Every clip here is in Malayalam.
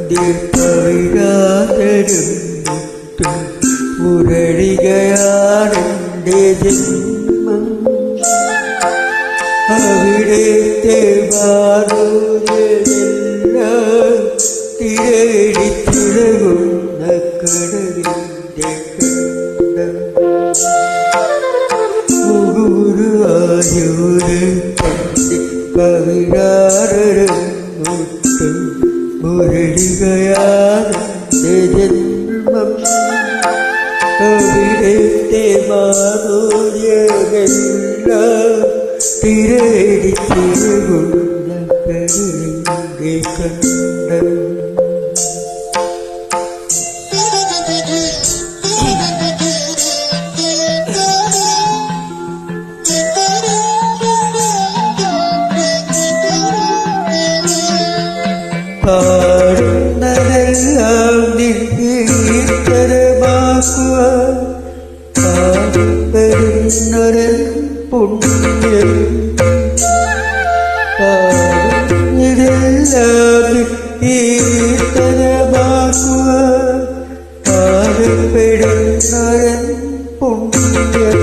കണ്ടിട്ടറിയാതരും മുരളികയാണെൻ്റെ ജന്മം. അവിടത്തെ മാറുകയെല്ലാം തിരടിത്തിളകുന്ന കടലിൻ്റെ കണ്ടം. ഗുരുവായൂര് കണ്ടി കവിരാറുമുട്ടും മുരളികയാണെൻ്റെ ജന്മം. അവിടത്തെ മാറുകയെല്ലാം തിരടിത്തിളകുന്ന കടലിൻ്റെ കണ്ടം. പാടുന്നതെല്ലാം നിർത്തരമാക്കുവാൻ പാടുന്നൊരു പുണ്യം. പാടുന്നതെല്ലാം നിർത്തരമാക്കുവാൻ പാടുന്നൊരു പുണ്യം.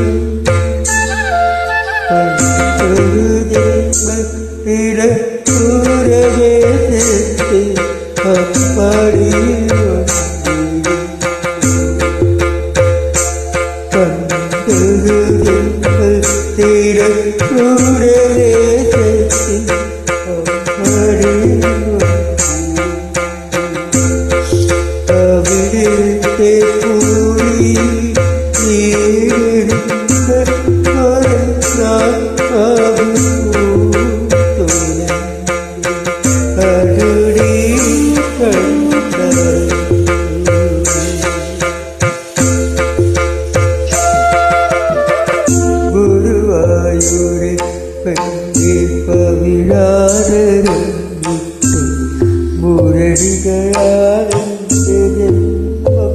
മുരളികയാണെൻ്റെ ജന്മം.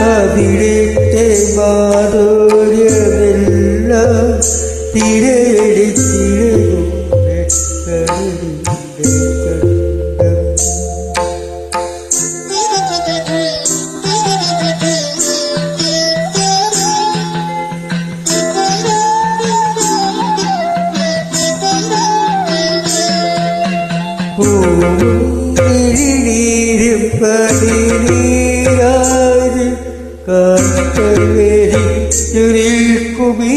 അവിടത്തെ മാധുര്യമെല്ലാം തിരടിത്തിളകുന്ന കടലിൻ്റെ കണ്ടം. നീരും പടിനീരാറ് കാക്കവേരി ചുരുക്കുമീനാഥൻ.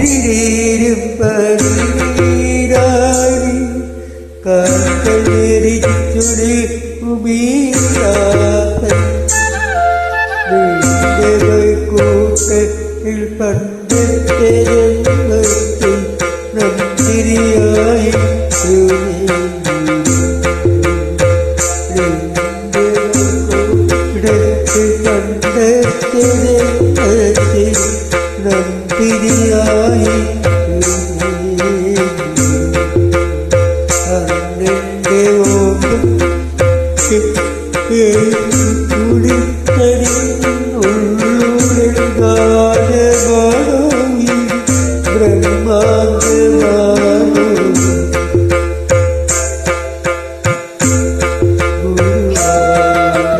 നീരും പടിനീരാറ് കാക്കവേരി ചുരുക്കുമീനാഥൻ. കൂട്ടത്തിൽ പണ്ടത്തെ ജന്മത്തിൽ നന്ദിരിയായി പണ്ടത്തെ ജന്മത്തിൽ നന്ദിരിയായി അന്നെൻ്റെ ഓർമ്മ കുളിത്തരി ഉള്ളുടെ ഗാനമാണോ ഈ ബ്രഹ്മാണ്ടമാണോ.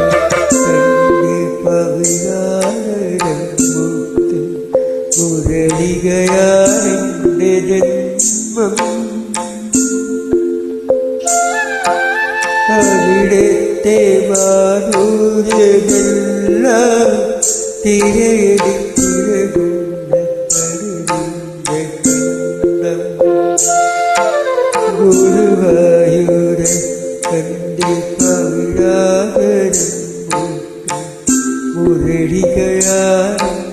ഗുരുവായൂരൻ്റെ പവിഴാരമുത്ത് മുരളികയാണെൻ്റെ ജന്മം. അവിടത്തെ മാധുര്യമെല്ലാം തിരടിത്തിളകുന്ന കടലിൻ്റെ കണ്ടം. ഗുരുവായൂര് കണ്ടി പവിഴാരമുട്ട് മുരളികയാണെൻ്റെ